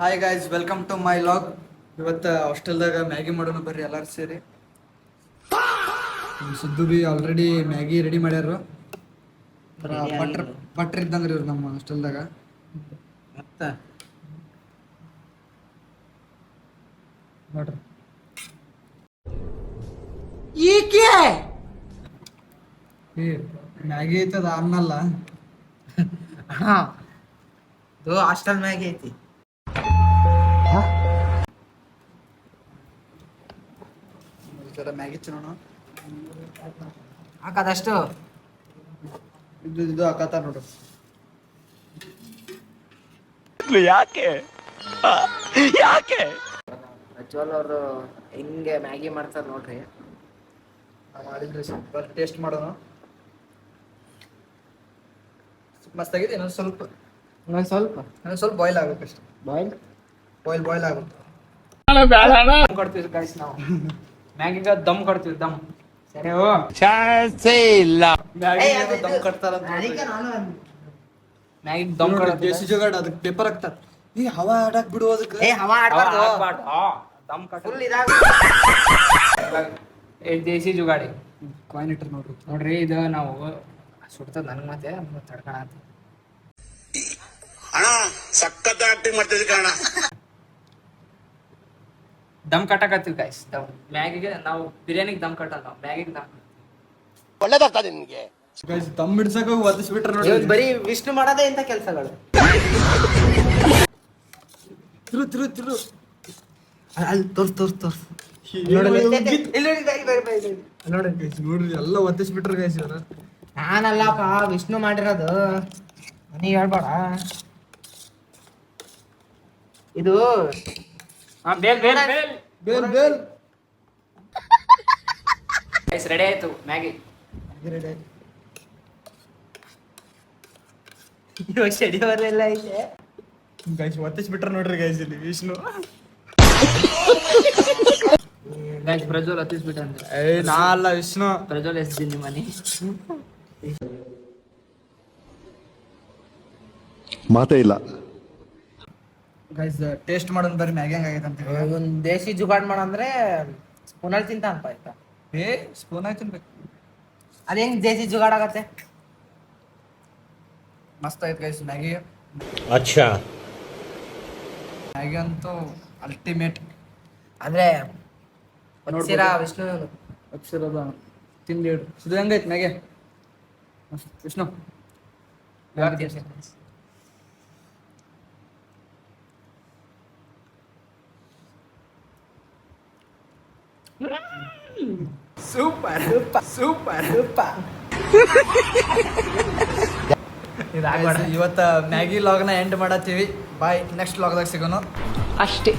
Hi guys, welcome to my vlog. ಇವತ್ತು ಹಾಸ್ಟೆಲ್ದಾಗ Maggi ಮಾಡೋಣ ಬರ್ರಿ ಎಲ್ಲರೂ ಸೇರಿ. ಸುದ್ದು ಬಿ ಆಲ್ರೆಡಿ ಮ್ಯಾಗಿ ರೆಡಿ ಮಾಡ್ಯಾರ. ಬಟ್ರ್ ಇದ್ದಂಗ್ರಿ ಇವ್ರು ನಮ್ಮ ಹಾಸ್ಟೆಲ್ದಾಗ. ಮತ್ತೆ ನೋಡ್ರಿ ಈ ಮ್ಯಾಗಿ ಐತದ ಅನ್ನಲ್ಲ. ಇದು ಹಾಸ್ಟೆಲ್ ಮ್ಯಾಗಿ ಐತಿ. ಮ್ಯಾಗಿ ತಿನ್ನೋಣ. ಹಾಕದಷ್ಟು ಇದು ಹಾಕತ್ತ ನೋಡ್ರಿ. ಯಾಕೆ ಪ್ರಜ್ವಲ್ ಅವರು ಹೆಂಗೆ ಮ್ಯಾಗಿ ಮಾಡ್ತಾರೆ ನೋಡ್ರಿ. ಮಾಡಿದ್ರೆ ಸ್ವಲ್ಪ ಟೇಸ್ಟ್ ಮಾಡೋಣ. ಮಸ್ತಾಗಿದೆ. ಇನ್ನೊಂದು ಸ್ವಲ್ಪ ಬಾಯ್ಲ್ ಆಗ್ಬೇಕಷ್ಟೆ. ಬಾಯ್ಲ್ ಆಗುತ್ತೆ. ದಮ್ ಕೊಡ್ತೀವಿ ಗೈಸ್ ನಾವು. ಮ್ಯಾಗಿಗ ದಮ್ ಕೊಡ್ತೀವಿ. ದಮ್ ಸರಿ. ಚಾನ್ಸೇ ಇಲ್ಲ. ದಮ್ ಕೊಡ್ತಾರ. ಮ್ಯಾಗಿಗೆ ದಮ್ ಕೊಡ್ತೀವಿ. ದೇಸಿ ಜೋಗಾಡ್ ಅದಕ್ಕೆ ಪೇಪರ್ ಹಾಕ್ತಾರ. ಈ ಹವಾ ಆಡಕ್ ಬಿಡು ಅದಕ್ಕೆ. ಹವಾ ಆಡ್ಬಾರ್ದು. ದಮ್ ಕಟ್ ಫುಲ್ ಇದಾಗ ದೇಸಿ ಜುಗಾಡಿ ಕಾಯಿನ್ ಇಟ್ರ ನೋಡ್ರಿ. ಇದು ನಾವು ಸುಡ್ತದ ನನ್ಗೆ ಮತ್ತೆ ತಡ್ಕಣ ಅಣ್ಣ ಸಖತ್ ಆಕ್ಟಿಂಗ್ ಮಾಡ್ತಿದ್ದೆ ಕಣ. ದಮ್ ಕಟ್ಟಕತ್ತೀವಿ ಗೈಸ್. ದಮ್ ಮ್ಯಾಗಿಗೆ ನಾವು ಬಿರಿಯಾನಿಗೆ ದಮ್ ಕಟ್ಟಲ್ಲ, ನಾವು ಮ್ಯಾಗಿಗೆ ದಮ್. ಒಳ್ಳೇದಾಗ್ತದೆ ನಿನ್ಗೆ. ಗೈಸ್ ದಮ್ ಬಿಡ್ಸಕ ಒದಿಸ್ಬಿಟ್ರ ನೋಡಿ. ಇವತ್ತು ಬರೀ ವಿಷ್ಣು ಮಾಡೋದೇ ಇಂಥ ಕೆಲಸಗಳು. ತಿರು ಅಲ್ಲಿ ತೋರ್ಸ್ ನೋಡ್ರಿ ಎಲ್ಲ ಒದಿಸ್ಬಿಟ್ರ ಗೈಸ್ ಇವ್ರ. ನಾನಲ್ಲಪ್ಪ, ವಿಷ್ಣು ಮಾಡಿರೋದು. ನೀ ಹೇಳ್ಬೇಡ. ಇದು ಬೇಲ್ ರೆಡಿ ಆಯ್ತು ಮ್ಯಾಗಿ. ಶೆಡಿಯವರೆಲ್ಲ ಐತೆ ಗೈಸ್ ಒದಿಸ್ಬಿಟ್ರ ನೋಡ್ರಿ ಗೈಸ್ ಇಲ್ಲಿ ವಿಷ್ಣು. ಗೈಸ್ ಪ್ರಜ್ವಲ್ ಹತ್ತಿಸ್ಬಿಟ್ಟಂತೆ. ನಾ ಅಲ್ಲ ವಿಷ್ಣು. ಪ್ರಜ್ವಲ್ ಎಸ್ದಿನಿ ಮನಿ. ಮಾತೇ ಇಲ್ಲ. ಗೈಸ್ ಟೇಸ್ಟ್ ಮಾಡೋಣ ಬರ್ರಿ ಮ್ಯಾಗಿ ಹೆಂಗಾಗೈತೆ ಅಂತ. ಒಂದು ದೇಸಿ ಜುಗಾಡ್ ಮಾಡಂದ್ರೆ ಸ್ಪೂನಲ್ಲಿ ತಿಂತ ಅನ್ಪ ಆಯ್ತಾ. ಸ್ಪೂನ್ ಆಯ್ತು ತಿನ್ಬೇಕು. ಅದ ಹೆಂಗ್ ದೇಸಿ ಜುಗಾಡ್ ಆಗತ್ತೆ. ಮಸ್ತ್ ಆಯ್ತು ಗೈಸ್ ಮ್ಯಾಗಿ. ಅಚ್ಚಾ ಮ್ಯಾಗಿ ಅಂತೂ ಅಲ್ಟಿಮೇಟ್. ಅಂದ್ರೆ ಒದ್ಸಿರಾ ವಿಷ್ಣು. ಅಕ್ಷರದ ತಿಂಡಿ ಹೇಳು. ಇದು ಹೆಂಗೈತೆ ಮ್ಯಾಗಿ ವಿಷ್ಣು? ಸೂಪರ್. ಇವತ್ತ ಮ್ಯಾಗಿ ಲಾಗ್ನ ಎಂಡ್ ಮಾಡತ್ತೀವಿ. ಬಾಯ್, ನೆಕ್ಸ್ಟ್ ಲಾಗ್ದಾಗ ಸಿಗೋಣ ಅಷ್ಟೇ.